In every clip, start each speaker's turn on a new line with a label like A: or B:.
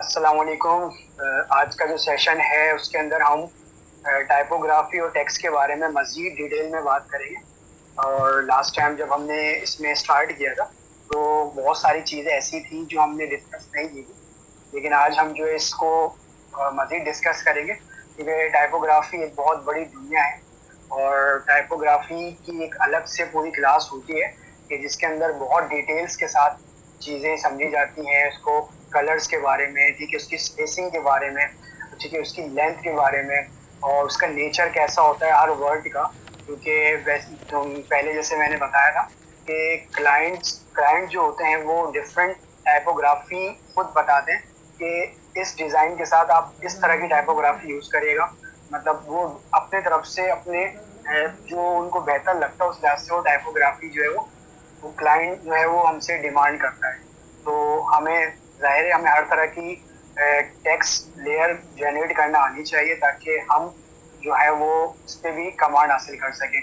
A: अस्सलाम वालेकुम। आज का जो सेशन है उसके अंदर हम टाइपोग्राफी और टेक्स्ट के बारे में मज़ीद डिटेल में बात करेंगे। और लास्ट टाइम जब हमने इसमें स्टार्ट किया था तो बहुत सारी चीज़ें ऐसी थी जो हमने डिस्कस नहीं की थी, लेकिन आज हम जो है इसको मज़ीद डिस्कस करेंगे क्योंकि टाइपोग्राफी एक बहुत बड़ी दुनिया है और टाइपोग्राफी की एक अलग से पूरी क्लास होती है कि जिसके अंदर बहुत डिटेल्स के साथ चीज़ें समझी जाती हैं। उसको कलर्स के बारे में, ठीक है, उसकी स्पेसिंग के बारे में, ठीक है, उसकी लेंथ के बारे में और उसका नेचर कैसा होता है हर वर्ड का। क्योंकि पहले जैसे मैंने बताया था कि क्लाइंट जो होते हैं वो डिफरेंट टाइपोग्राफी खुद बताते हैं कि इस डिज़ाइन के साथ आप इस तरह की टाइपोग्राफी यूज़ करिएगा। मतलब वो अपने तरफ से अपने जो उनको बेहतर लगता है उस लिहाज से वो टाइपोग्राफी जो है वो क्लाइंट जो है वो हमसे डिमांड करता है। तो हमें ज़ाहिर है हमें हर तरह की टेक्स्ट लेयर जनरेट करना आनी चाहिए ताकि हम जो है वो उस पर भी कमांड हासिल कर सकें।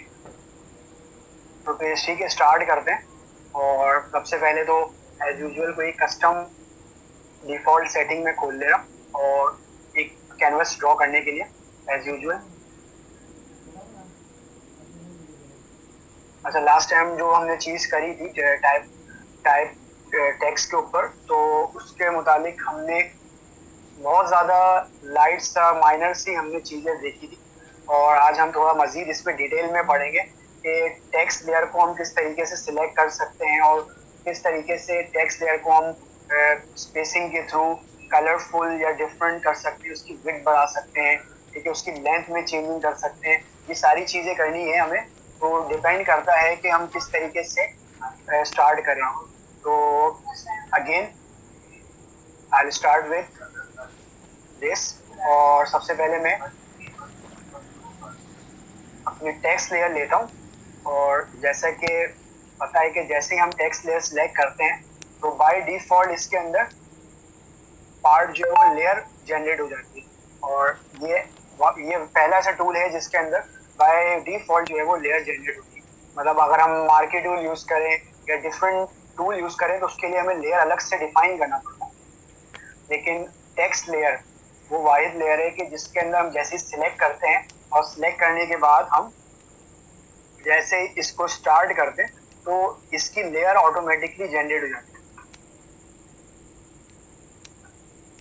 A: तो फिर ठीक है, स्टार्ट करते हैं। और सबसे पहले तो एज यूजुअल कोई कस्टम डिफ़ॉल्ट सेटिंग में खोल लेना और एक कैनवस ड्रॉ करने के लिए एज यूजुअल। अच्छा, लास्ट टाइम जो हमने चीज़ करी थी टाइप टाइप टेक्स्ट के ऊपर, तो उसके मुतालिक हमने बहुत ज़्यादा लाइट सा माइनर सी हमने चीज़ें देखी थी। और आज हम थोड़ा मज़ीद इस पे डिटेल में पढ़ेंगे कि टेक्स्ट लेयर को हम किस तरीके से सिलेक्ट कर सकते हैं और किस तरीके से टेक्स्ट लेयर को हम स्पेसिंग के थ्रू कलरफुल या डिफरेंट कर सकते हैं, उसकी विड्थ बढ़ा सकते हैं, ठीक है, उसकी लेंथ में चेंजिंग कर सकते हैं। ये सारी चीज़ें करनी है हमें, तो डिपेंड करता है कि हम किस तरीके से स्टार्ट करें। तो again I will start with this. और सबसे पहले मैं अपनी टेक्स्ट लेयर लेता हूँ और जैसा कि पता है कि जैसे ही हम टेक्स्ट लेयर सिलेक्ट करते हैं तो बाय डिफॉल्ट इसके अंदर पार्ट जो है वो लेयर जनरेट हो जाती है। और ये पहला ऐसा टूल है जिसके अंदर बाय डिफॉल्ट जो है वो लेयर जनरेट होती है। मतलब अगर हम मार्केट टूल यूज करें या डिफरेंट टूल यूज करें तो उसके लिए हमें लेयर अलग से डिफाइन करना पड़ता है। लेकिन टेक्स्ट लेयर वो वाहिद लेयर है कि जिसके अंदर हम जैसे सिलेक्ट करते हैं और सिलेक्ट करने के बाद हम जैसे इसको स्टार्ट करते हैं तो इसकी लेयर ऑटोमेटिकली जनरेट हो जाती है।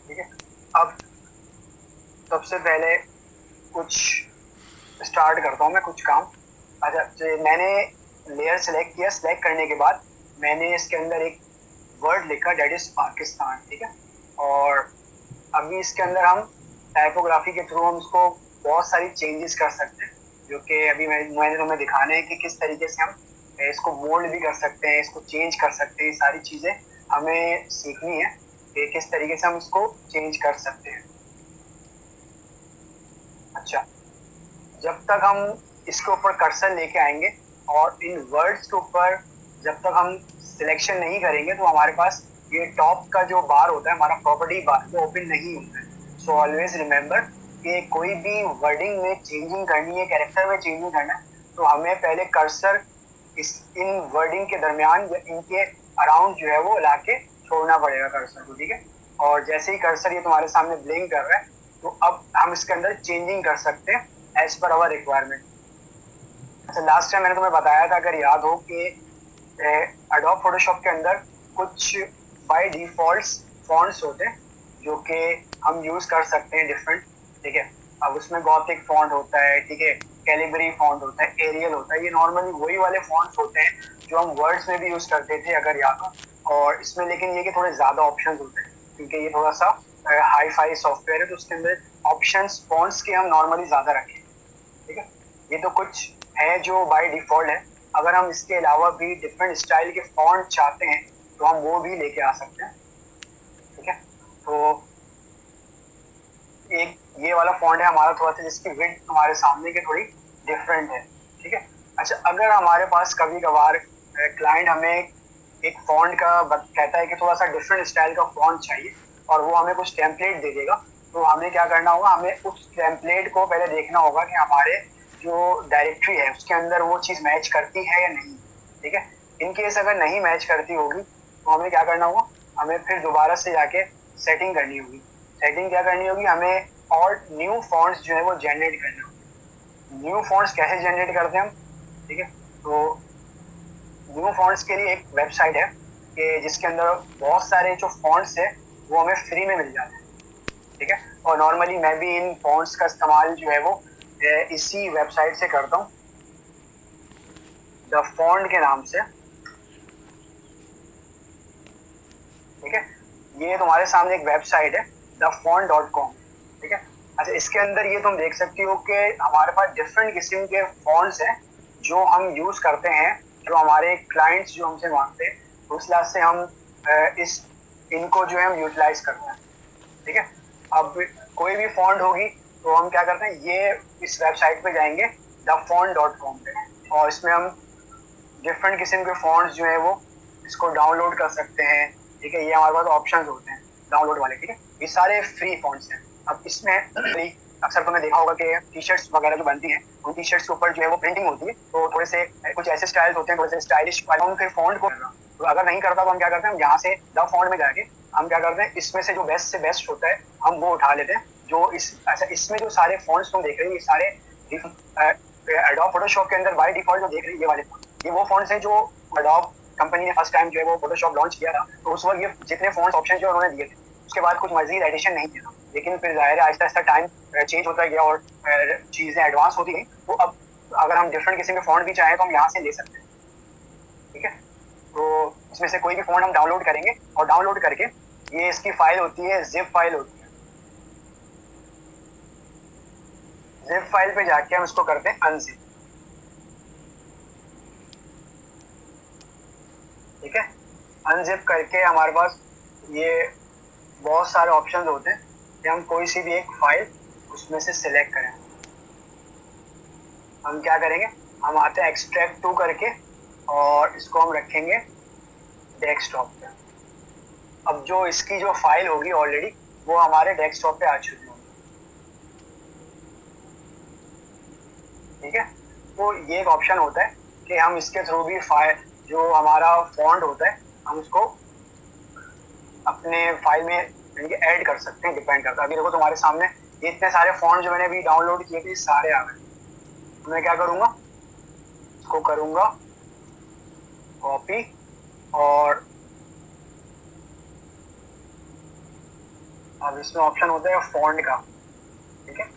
A: ठीक है, अब सबसे पहले कुछ स्टार्ट करता हूँ मैं कुछ काम। अच्छा, तो मैंने लेयर सेलेक्ट किया, सेलेक्ट करने के बाद मैंने इसके अंदर एक वर्ड लिखा डेट इज पाकिस्तान, ठीक है। और अभी इसके अंदर हम टाइपोग्राफी के थ्रू हम इसको बहुत सारी चेंजेस कर सकते हैं, जो कि अभी मैंने तुम्हें दिखाना है कि किस तरीके से हम इसको मोल्ड भी कर सकते हैं, इसको चेंज कर सकते हैं। सारी चीज़ें हमें सीखनी है कि किस तरीके से हम इसको चेंज कर सकते हैं। अच्छा, जब तक हम इसके ऊपर कर्सर लेके आएंगे और इन वर्ड्स के ऊपर जब तक हम सिलेक्शन नहीं करेंगे तो हमारे पास ये टॉप का जो बार होता है हमारा प्रॉपर्टी बार वो ओपन नहीं होता है। सो ऑलवेज रिमेंबर कि कोई भी वर्डिंग में चेंजिंग करनी है, कैरेक्टर में चेंजिंग करना है, तो हमें पहले कर्सर इन वर्डिंग के दरमियान या इनके अराउंड जो है वो ला के छोड़ना पड़ेगा कर्सर को, ठीक है। और जैसे ही कर्सर ये तुम्हारे सामने ब्लिंक कर रहा है तो अब हम इसके अंदर चेंजिंग कर सकते हैं एज पर अवर रिक्वायरमेंट। अच्छा, लास्ट टाइम मैंने तुम्हें बताया था, अगर याद हो, कि एडोब फोटोशॉप के अंदर कुछ बाय डिफॉल्ट फॉन्ट्स होते हैं जो कि हम यूज कर सकते हैं डिफरेंट, ठीक है। अब उसमें गॉथिक फॉन्ट होता है, ठीक है, कैलिबरी फॉन्ट होता है, एरियल होता है। ये नॉर्मली वही वाले फॉन्ट्स होते हैं जो हम वर्ड्स में भी यूज करते थे अगर याद हो। और इसमें लेकिन ये कि थोड़े ज्यादा ऑप्शंस होते हैं क्योंकि ये थोड़ा सा हाई फाई सॉफ्टवेयर है, तो उसके अंदर ऑप्शंस फॉन्ट्स के हम नॉर्मली ज्यादा रखें, ठीक है। ये तो कुछ है जो बाय डिफॉल्ट है। अगर हम इसके अलावा भी डिफरेंट स्टाइल के फॉन्ट चाहते हैं तो हम वो भी लेके आ सकते हैं, ठीक है। तो एक ये वाला फॉन्ट है हमारा थोड़ा सा जिसकी विड्थ तुम्हारे सामने की थोड़ी डिफरेंट है, ठीक है। अच्छा, अगर हमारे पास कभी कभार क्लाइंट हमें एक फॉन्ट का कहता है कि थोड़ा सा डिफरेंट स्टाइल का फॉन्ट चाहिए और वो हमें कुछ टेम्पलेट दे देगा, तो हमें क्या करना होगा, हमें उस टेम्पलेट को पहले देखना होगा कि हमारे जो डायरेक्टरी है उसके अंदर वो चीज़ मैच करती है या नहीं, ठीक है। इन केस अगर नहीं मैच करती होगी तो हमें क्या करना होगा, हमें फिर दोबारा से जाके सेटिंग करनी होगी। सेटिंग क्या करनी होगी, हमें और न्यू फॉन्ट्स जो है वो जनरेट करना होगा। न्यू फॉन्ट्स कैसे जनरेट करते हैं हम, ठीक है। तो न्यू फॉन्ट्स के लिए एक वेबसाइट है कि जिसके अंदर बहुत सारे जो फॉन्ट्स है वो हमें फ्री में मिल जाते हैं, ठीक है। और नॉर्मली मैं भी इन फॉन्ट्स का इस्तेमाल जो है वो इसी वेबसाइट से करता हूँ, द फॉन्ट के नाम से, ठीक है। ये तुम्हारे सामने एक वेबसाइट है thefont.com, ठीक है। अच्छा, इसके अंदर ये तुम देख सकती हो कि हमारे पास डिफरेंट किस्म के फॉन्ट्स हैं जो हम यूज करते हैं, जो हमारे क्लाइंट्स जो हमसे मांगते हैं, तो उस लिहाज से हम इस इनको जो है हम यूटिलाइज करते हैं, ठीक है। अब कोई भी फॉन्ट होगी तो हम क्या करते हैं, ये इस वेबसाइट पे जाएंगे thefont.com पे, और इसमें हम डिफरेंट किस्म के फॉन्ट्स जो है वो इसको डाउनलोड कर सकते हैं, ठीक है। ये हमारे पास ऑप्शंस होते हैं डाउनलोड वाले, ठीक है। ये सारे फ्री फॉन्ट्स हैं। अब इसमें अक्सर तुमने देखा होगा कि टी शर्ट्स वगैरह जो बनती हैं, उन टी शर्ट्स के ऊपर जो है वो प्रिंटिंग होती है, तो थोड़े से कुछ ऐसे स्टाइल्स होते हैं, थोड़े से स्टाइलिश, हम फिर फॉन्ट को, तो अगर नहीं करता तो हम क्या करते हैं, हम यहाँ से द फॉन्ट में जाके हम क्या करते हैं, इसमें से जो बेस्ट से बेस्ट होता है हम वो उठा लेते हैं। जो इसमें जो सारे फॉन्ट्स तुम देख रहे हो, ये सारे एडोब फोटोशॉप के अंदर बाय डिफॉल्ट जो देख रहे हैं, ये वाले ये वो फॉन्ट्स हैं जो एडोब कंपनी ने फर्स्ट टाइम जो है वो फोटोशॉप लॉन्च किया था, तो उस वक्त ये जितने फॉन्ट्स ऑप्शन जो उन्होंने दिए थे, उसके बाद कुछ मजीद एडिशन नहीं किया था। लेकिन फिर जाहिर है आहिस्ता आहिस्ता टाइम चेंज होता गया और चीज़ें एडवांस होती गई, तो अब अगर हम डिफरेंट किस्म के फॉन्ट भी चाहें तो हम यहाँ से ले सकते हैं, ठीक है। तो इसमें से कोई भी फॉन्ट हम डाउनलोड करेंगे, और डाउनलोड करके ये इसकी फाइल होती है, जिप फाइल होती है। जिप फाइल पे जाके हम इसको करते हैं अनजिप, ठीक है। अनजिप करके हमारे पास ये बहुत सारे ऑप्शंस होते हैं कि हम कोई सी भी एक फाइल उसमें से सिलेक्ट करें। हम क्या करेंगे, हम आते हैं एक्सट्रैक्ट टू करके, और इसको हम रखेंगे डेस्कटॉप पे। अब जो इसकी जो फाइल होगी ऑलरेडी वो हमारे डेस्कटॉप पे आ चुकी होगी, ठीक है। तो ये एक ऑप्शन होता है कि हम इसके थ्रू भी फाइल जो हमारा फॉन्ट होता है हम उसको अपने फाइल में ऐड कर सकते हैं, डिपेंड करता है। अभी देखो तुम्हारे सामने ये इतने सारे फॉन्ट जो मैंने अभी डाउनलोड किए थे सारे आ गए। तो मैं क्या करूँगा, इसको करूँगा कॉपी, और अब इसमें ऑप्शन होता है फॉन्ट का, ठीक है।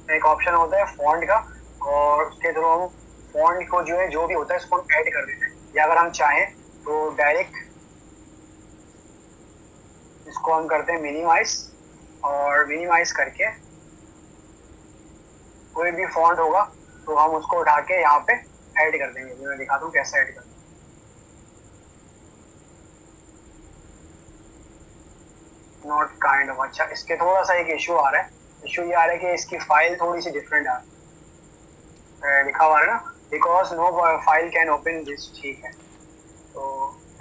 A: एक ऑप्शन होता है फॉन्ट का, और उसके थ्रू हम फॉन्ट को जो है जो भी होता है इसको हम ऐड कर देते हैं, या अगर हम चाहें तो डायरेक्ट इसको हम करते हैं मिनिमाइज, और मिनिमाइज करके कोई भी फॉन्ट होगा तो हम उसको उठा के यहाँ पे ऐड कर देंगे। मैं दिखाता हूँ कैसे ऐड करते हैं। नॉट काइंड ऑफ, अच्छा इसके थोड़ा सा एक इशू आ रहा है। इशू ये आ रहा है कि इसकी फाइल थोड़ी सी डिफरेंट आ रही है, लिखा हुआ है ना, because no file can open this, ठीक है। तो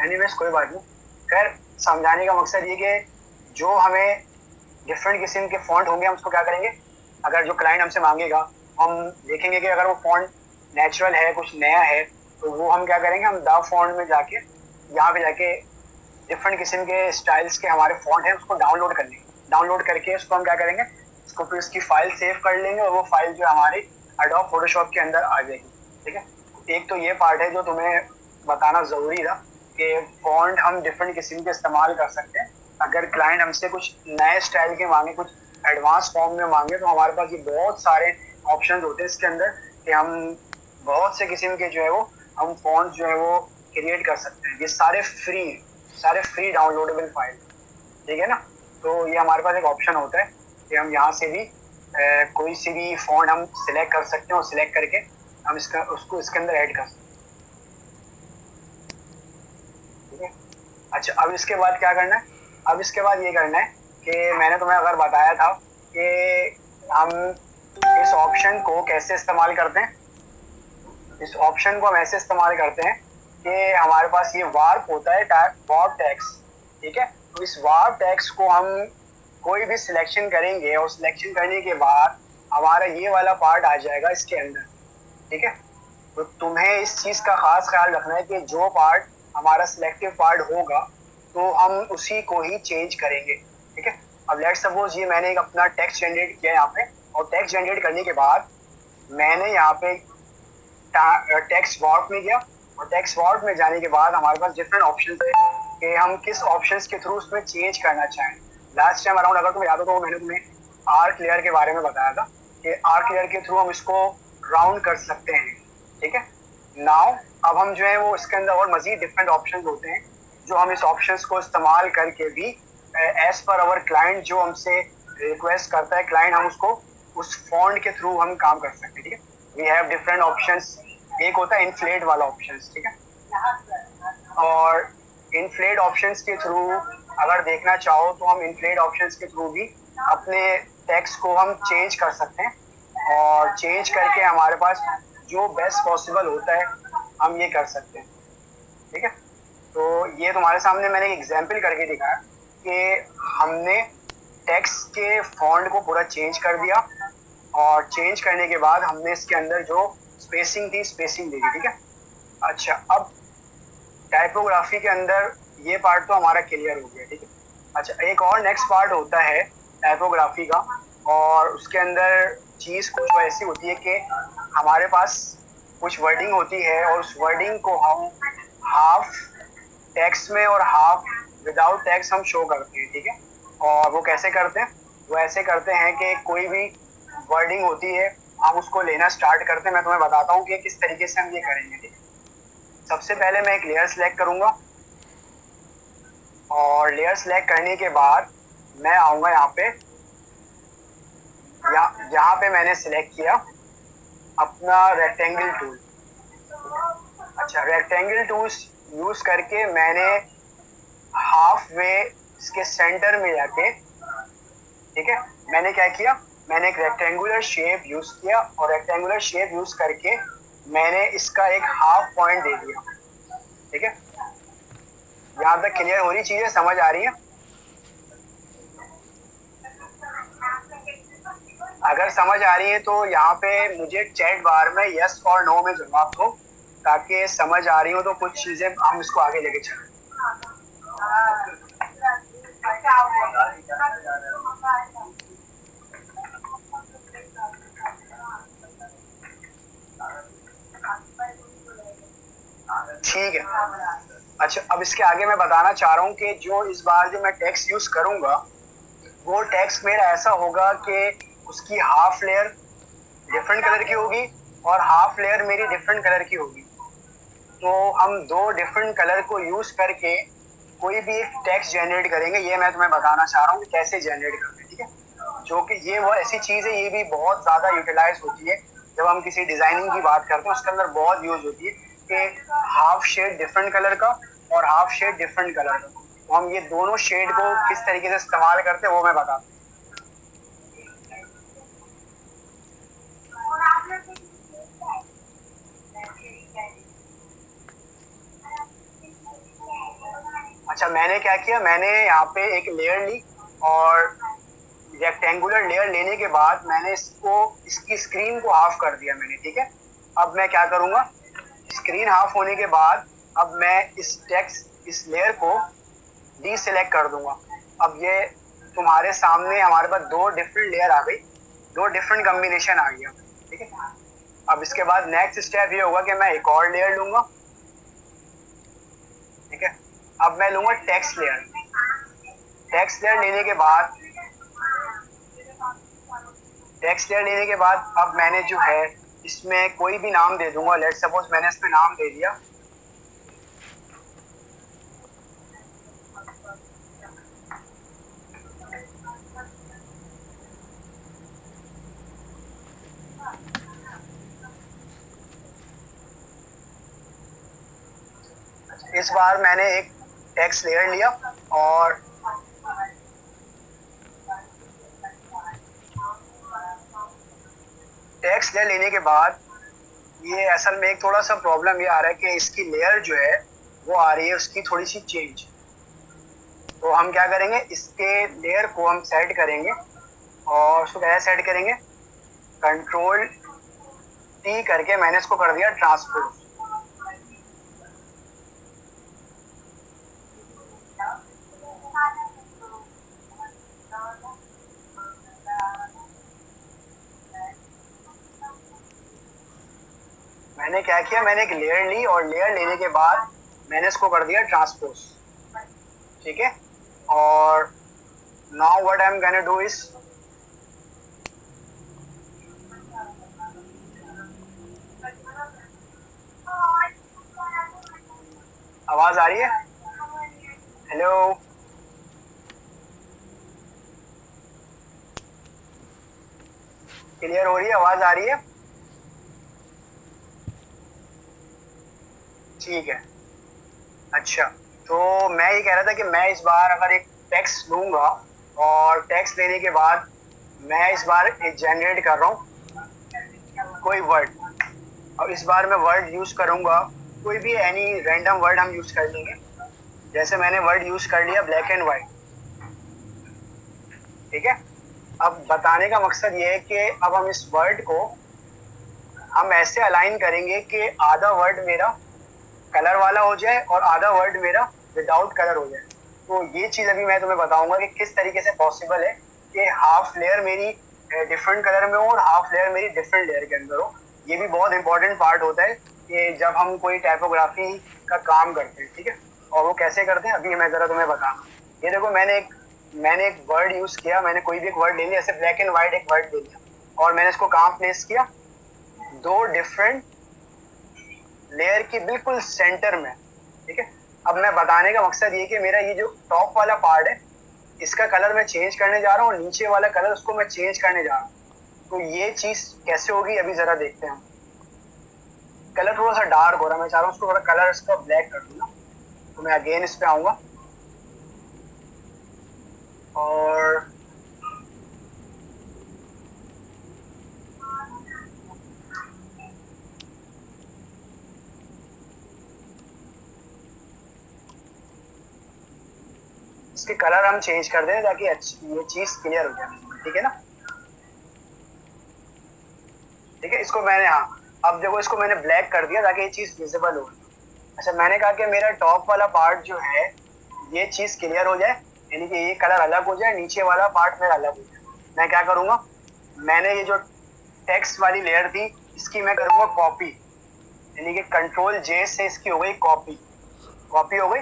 A: एनीवेज कोई बात नहीं। खैर, समझाने का मकसद ये कि जो हमें डिफरेंट किस्म के फॉन्ट होंगे हम उसको क्या करेंगे, अगर जो क्लाइंट हमसे मांगेगा हम देखेंगे कि अगर वो फॉन्ट नेचुरल है, कुछ नया है, तो वो हम क्या करेंगे, हम द फॉन्ट में जाके यहाँ पे जाके डिफरेंट किस्म के स्टाइल्स के हमारे फॉन्ट हैं उसको डाउनलोड कर लेंगे। डाउनलोड करके उसको हम क्या करेंगे, इसको फिर इसकी फाइल सेव कर लेंगे, और वो फाइल जो हमारी एडोब फोटोशॉप के अंदर आ जाएगी, ठीक है। एक तो ये पार्ट है जो तुम्हें बताना ज़रूरी था कि फॉन्ट हम डिफरेंट किस्म के इस्तेमाल कर सकते हैं। अगर क्लाइंट हमसे कुछ नए स्टाइल के मांगे, कुछ एडवांस फॉर्म में मांगे, तो हमारे पास ये बहुत सारे ऑप्शन होते हैं इसके अंदर कि हम बहुत से किस्म के जो है वो हम फॉन्ट जो है वो क्रिएट कर सकते हैं। ये सारे फ्री डाउनलोडेबल फाइल, ठीक है ना। तो ये हमारे पास एक ऑप्शन होता है कि हम यहाँ से भी कोई सी भी फॉन्ट हम सिलेक्ट कर सकते हैं, और सिलेक्ट करके हम उसको इसके अंदर ऐड कर सकते हैं, ठीक है। अच्छा, अब इसके बाद क्या करना है, अब इसके बाद ये करना है कि मैंने तुम्हें अगर बताया था कि हम इस ऑप्शन को कैसे इस्तेमाल करते हैं। इस ऑप्शन को हम ऐसे इस्तेमाल करते हैं कि हमारे पास ये वार्प होता है, वार्प टैक्स, ठीक है। तो इस वार्प टैक्स को हम कोई भी सिलेक्शन करेंगे और सिलेक्शन करने के बाद हमारा ये वाला पार्ट आ जाएगा इसके अंदर, ठीक है। तो तुम्हें इस चीज़ का खास ख्याल रखना है कि जो पार्ट हमारा सिलेक्टिव पार्ट होगा तो हम उसी को ही चेंज करेंगे, ठीक है। अब लेट्स सपोज ये मैंने एक अपना टेक्स्ट जनरेट किया यहाँ पे, और टेक्स्ट जनरेट करने के बाद मैंने यहाँ पे टेक्स्ट वॉर्ड में गया, और टेक्स्ट वॉर्ड में जाने के बाद हमारे पास डिफरेंट ऑप्शन है कि हम किस ऑप्शंस के थ्रू उसमें चेंज करना चाहें। लास्ट टाइम अराउंड अगर तुम्हें याद हो तो मैंने तुम्हें आर्क लेयर के बारे में बताया था कि आर्क लेयर के थ्रू हम इसको राउंड कर सकते हैं, ठीक है। नाउ अब हम जो है वो इसके अंदर और मजीद डिफरेंट ऑप्शन होते हैं जो हम इस ऑप्शंस को इस्तेमाल करके भी एज पर अवर क्लाइंट जो हमसे रिक्वेस्ट करता है क्लाइंट, हम उसको उस फॉन्ट के थ्रू हम काम कर सकते हैं, ठीक है। We have different options. एक होता है इन्फ्लेट वाला ऑप्शंस, ठीक है। और इन्फ्लेट ऑप्शंस के थ्रू अगर देखना चाहो तो हम इन्फ्लेट ऑप्शंस के थ्रू भी अपने टेक्स्ट को हम चेंज कर सकते हैं, और चेंज करके हमारे पास जो बेस्ट पॉसिबल होता है हम ये कर सकते हैं, ठीक है। तो ये तुम्हारे सामने मैंने एक एग्जांपल करके दिखाया कि हमने टेक्स्ट के फॉन्ट को पूरा चेंज कर दिया, और चेंज करने के बाद हमने इसके अंदर जो स्पेसिंग थी स्पेसिंग दे दी, ठीक है। अच्छा, अब टाइपोग्राफी के अंदर ये पार्ट तो हमारा क्लियर हो गया, ठीक है। अच्छा, एक और नेक्स्ट पार्ट होता है टाइपोग्राफी का, और उसके अंदर चीज़ कुछ ऐसी होती है कि हमारे पास कुछ वर्डिंग होती है और उस वर्डिंग को हम हाफ टेक्स्ट में और हाफ विदाउट टेक्स्ट हम शो करते हैं, ठीक है। और वो कैसे करते हैं? वो ऐसे करते हैं कि कोई भी वर्डिंग होती है हम उसको लेना स्टार्ट करते हैं। मैं तुम्हें बताता हूँ कि किस तरीके से हम ये करेंगे, ठीक है। सबसे पहले मैं एक लेयर सेलेक्ट करूँगा, और लेयर सेलेक्ट करने के बाद मैं आऊँगा यहाँ पे, यहाँ पे मैंने सेलेक्ट किया अपना रेक्टेंगल टूल। अच्छा, रेक्टेंगल टूल्स यूज करके मैंने हाफ वे इसके सेंटर में जाके, ठीक है, मैंने क्या किया, मैंने एक रेक्टेंगुलर शेप यूज किया, और रेक्टेंगुलर शेप यूज करके मैंने इसका एक हाफ पॉइंट दे दिया, ठीक है। यहाँ तक क्लियर हो रही चीजें, समझ आ रही है? अगर समझ आ रही है तो यहाँ पे मुझे चैट बार में यस और नो में जवाब दो, ताकि समझ आ रही हो तो कुछ चीजें हम इसको आगे लेके चलें। ठीक है। अच्छा, अब इसके आगे मैं बताना चाह रहा हूँ कि जो इस बार जो मैं टेक्स्ट यूज करूंगा वो टेक्स्ट मेरा ऐसा होगा कि उसकी हाफ लेयर डिफरेंट कलर की होगी और हाफ लेयर मेरी डिफरेंट कलर की होगी। तो हम दो डिफरेंट कलर को यूज करके कोई भी एक टेक्स्ट जनरेट करेंगे। ये मैं तुम्हें बताना चाह रहा हूँ कि कैसे जनरेट करते हैं, ठीक है। जो कि ये वो ऐसी चीज है, ये भी बहुत ज्यादा यूटिलाइज होती है जब हम किसी डिजाइनिंग की बात करते हैं, उसके अंदर बहुत यूज होती है कि हाफ शेड डिफरेंट कलर का और हाफ शेड डिफरेंट कलर का। तो हम ये दोनों शेड को किस तरीके से इस्तेमाल करते हैं वो मैं बताता हूँ। अच्छा, मैंने क्या किया, मैंने यहाँ पे एक लेयर ली, और रेक्टेंगुलर लेयर लेने के बाद मैंने इसकी स्क्रीन को हाफ कर दिया मैंने, ठीक है। अब मैं क्या करूँगा, स्क्रीन हाफ होने के बाद अब मैं इस लेयर को डीसेलेक्ट कर दूंगा। अब ये तुम्हारे सामने हमारे पास दो डिफरेंट लेयर आ गई, दो डिफरेंट कॉम्बिनेशन आ गया, ठीक है। अब इसके बाद नेक्स्ट स्टेप ये होगा कि मैं एक और लेयर लूंगा, ठीक है। अब मैं लूंगा टेक्स्ट लेयर। टेक्स्ट लेयर लेने के बाद अब मैंने जो है इसमें कोई भी नाम दे दूंगा। लेट्स सपोज मैंने इसमें नाम दे दिया इस बार मैंने एक टेक्स्ट लेयर लिया, और टेक्स्ट लेयर लेने के बाद ये असल में एक थोड़ा सा प्रॉब्लम ये आ रहा है कि इसकी लेयर जो है वो आ रही है उसकी थोड़ी सी चेंज। तो हम क्या करेंगे, इसके लेयर को हम सेट करेंगे और उसको कैसे सेट करेंगे, कंट्रोल टी करके मैंने इसको कर दिया ट्रांसपोज। मैंने क्या किया, मैंने एक लेयर ली और लेयर लेने के बाद मैंने इसको कर दिया ट्रांसपोज, ठीक है। और now what I am gonna do is, आवाज आ रही है, हेलो, क्लियर हो रही है, आवाज आ रही है, ठीक है। अच्छा, तो मैं ये कह रहा था कि मैं इस बार अगर एक टेक्स्ट लूंगा और टेक्स्ट लेने के बाद मैं इस बार एक जनरेट कर रहा हूँ कोई वर्ड, और इस बार मैं वर्ड यूज करूंगा कोई भी एनी रैंडम वर्ड हम यूज कर लेंगे। जैसे मैंने वर्ड यूज कर लिया ब्लैक एंड व्हाइट, ठीक है। अब बताने का मकसद ये है कि अब हम इस वर्ड को हम ऐसे अलाइन करेंगे कि आधा वर्ड मेरा कलर वाला हो जाए और आधा वर्ड मेरा विदाउट कलर हो जाए। तो ये चीज अभी मैं तुम्हें बताऊंगा कि किस तरीके से पॉसिबल है कि हाफ लेयर मेरी डिफरेंट कलर में हो और हाफ लेयर मेरी डिफरेंट लेयर के अंदर हो। ये भी बहुत इंपॉर्टेंट पार्ट होता है कि जब हम कोई टाइपोग्राफी का काम करते हैं, ठीक है। और वो कैसे करते हैं अभी मैं जरा तुम्हें बताऊँ। ये देखो, मैंने एक वर्ड यूज किया, मैंने कोई भी एक वर्ड ले लिया, जैसे ब्लैक एंड व्हाइट एक वर्ड ले लिया और मैंने इसको कहाँ प्लेस किया, दो डिफरेंट लेयर की बिल्कुल सेंटर में, ठीक है। अब मैं बताने का मकसद ये कि मेरा ये जो टॉप वाला पार्ट है इसका कलर मैं चेंज करने जा रहा हूँ और नीचे वाला कलर उसको मैं चेंज करने जा रहा हूँ। तो ये चीज कैसे होगी अभी जरा देखते हैं। कलर थोड़ा सा डार्क हो रहा है, मैं चाह रहा हूँ उसको थोड़ा कलर इसका ब्लैक कर दूँ ना। तो मैं अगेन इस पे आऊंगा और इसके कलर हम चेंज कर दें ताकि ये चीज क्लियर हो जाए, ठीक है ना। ठीक है, इसको मैंने, हाँ अब देखो इसको मैंने ब्लैक कर दिया ताकि ये चीज विजिबल हो। अच्छा, मैंने कहा कि मेरा टॉप वाला पार्ट जो है ये चीज क्लियर हो जाए, यानी कि ये कलर अलग हो जाए, नीचे वाला पार्ट मेरा अलग हो जाए। मैं क्या करूंगा, मैंने ये जो टेक्स्ट वाली लेयर थी इसकी मैं करूंगा कॉपी, यानी कि कंट्रोल जे से इसकी हो गई कॉपी, कॉपी हो गई।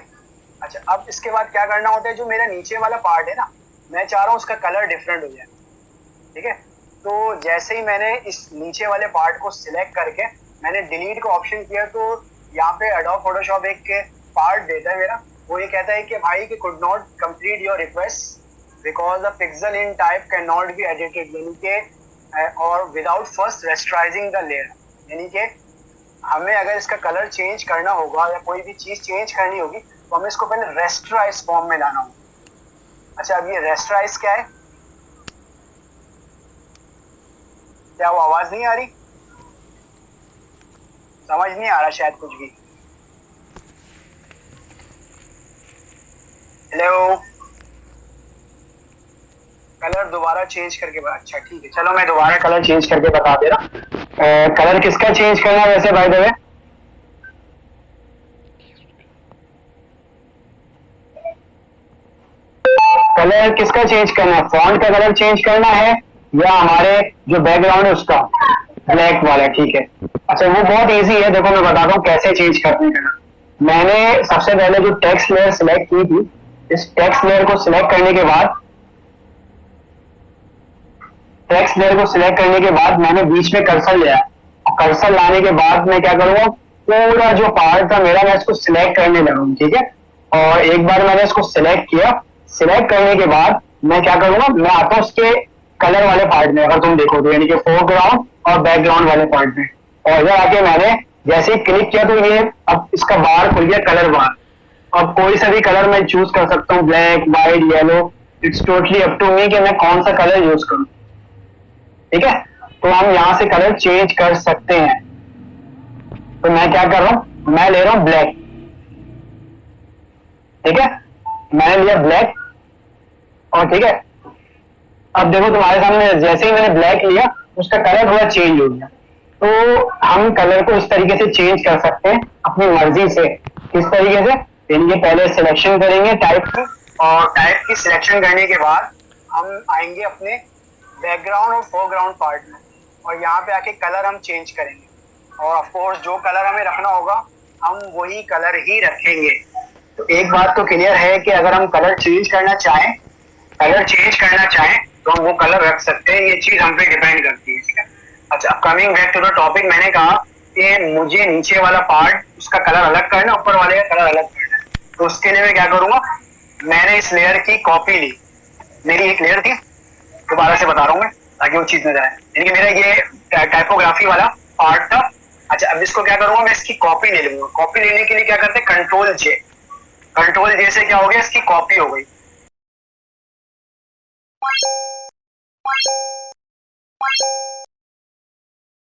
A: अच्छा, अब इसके बाद क्या करना होता है, जो मेरा नीचे वाला पार्ट है ना, मैं चाह रहा हूँ उसका कलर डिफरेंट हो जाए, ठीक है। तो जैसे ही मैंने इस नीचे वाले पार्ट को सिलेक्ट करके मैंने डिलीट का ऑप्शन किया, तो यहाँ पे एडोब फोटोशॉप एक पार्ट देता है मेरा, वो ये कहता है कि भाई कि could not complete your request because the pixel in type can not be edited, यानी कि और विदाउट फर्स्ट रेस्टराइजिंग द लेयर, यानी कि हमें अगर इसका कलर चेंज करना होगा या कोई भी चीज चेंज करनी होगी तो हमें इसको पहले रेस्टराइज फॉर्म में लाना होगा। अच्छा, अब ये रेस्टराइज क्या है, क्या वो आवाज नहीं आ रही, समझ नहीं आ रहा शायद कुछ भी। हेलो, कलर दोबारा चेंज करके अच्छा ठीक है, चलो मैं दोबारा कलर चेंज करके बता दे रहा। कलर किसका चेंज करना है वैसे बाय द वे, कलर किसका चेंज करना है, फॉन्ट का कलर चेंज करना है या हमारे जो बैकग्राउंड है उसका ब्लैक वाला, ठीक है। अच्छा, वो बहुत इजी है, देखो मैं बताता हूँ कैसे चेंज करने का। मैंने सबसे पहले जो टेक्स्ट लेयर सिलेक्ट की थी, इस टेक्स्ट लेयर को सिलेक्ट करने के बाद मैंने बीच में कर्सर लिया, और कर्सर लाने के बाद मैं क्या करूंगा, पूरा जो पार्ट था मेरा मैं इसको सिलेक्ट करने लगा, ठीक है। और एक बार मैंने इसको सिलेक्ट किया, सिलेक्ट करने के बाद मैं क्या करूंगा, मैं आता हूँ उसके कलर वाले पार्ट में, अगर तुम देखो तो यानी कि फोरग्राउंड और बैकग्राउंड वाले पार्ट में, और इधर आके मैंने जैसे ही क्लिक किया तो ये अब इसका बार खुल गया, कलर बार। अब कोई सा भी कलर मैं चूज कर सकता हूँ, black, white, yellow, it's totally up to me कि मैं कौन सा कलर यूज करूँ, ठीक है। तो हम यहाँ से कलर चेंज कर सकते हैं। तो मैं क्या कर रहा हूँ, मैं ले रहा हूँ ब्लैक, ठीक है, मैंने लिया ब्लैक। और ठीक है, अब देखो तुम्हारे सामने जैसे ही मैंने ब्लैक लिया उसका कलर थोड़ा चेंज हो गया। तो हम कलर को इस तरीके से चेंज कर सकते हैं अपनी मर्जी से। किस तरीके से? यानी कि पहले सिलेक्शन करेंगे टाइप की, और टाइप की सिलेक्शन करने के बाद हम आएंगे अपने बैकग्राउंड और फोरग्राउंड पार्ट में, और यहाँ पे आके कलर हम चेंज करेंगे। और ऑफ कोर्स जो कलर हमें रखना होगा हम वही कलर ही रखेंगे। तो एक बात तो क्लियर है कि अगर हम कलर चेंज करना चाहें तो हम वो कलर रख सकते हैं। ये चीज हम पे डिपेंड करती है, ठीक है। अच्छा, coming back to the topic, मैंने कहा कि मुझे नीचे वाला पार्ट उसका कलर अलग करना, ऊपर वाले का कलर अलग करना है। तो उसके लिए मैं क्या करूंगा, मैंने इस लेयर की कॉपी ली। मेरी एक लेयर थी, दोबारा से बता रहा हूँ मैं ताकि वो चीज न जाए, यानी कि मेरा ये टाइपोग्राफी वाला पार्ट था। अच्छा, अब इसको क्या करूंगा, मैं इसकी कॉपी ले लूंगा। कॉपी लेने के लिए क्या करते हैं, कंट्रोल जे। कंट्रोल जे से क्या हो गया, इसकी कॉपी हो गई।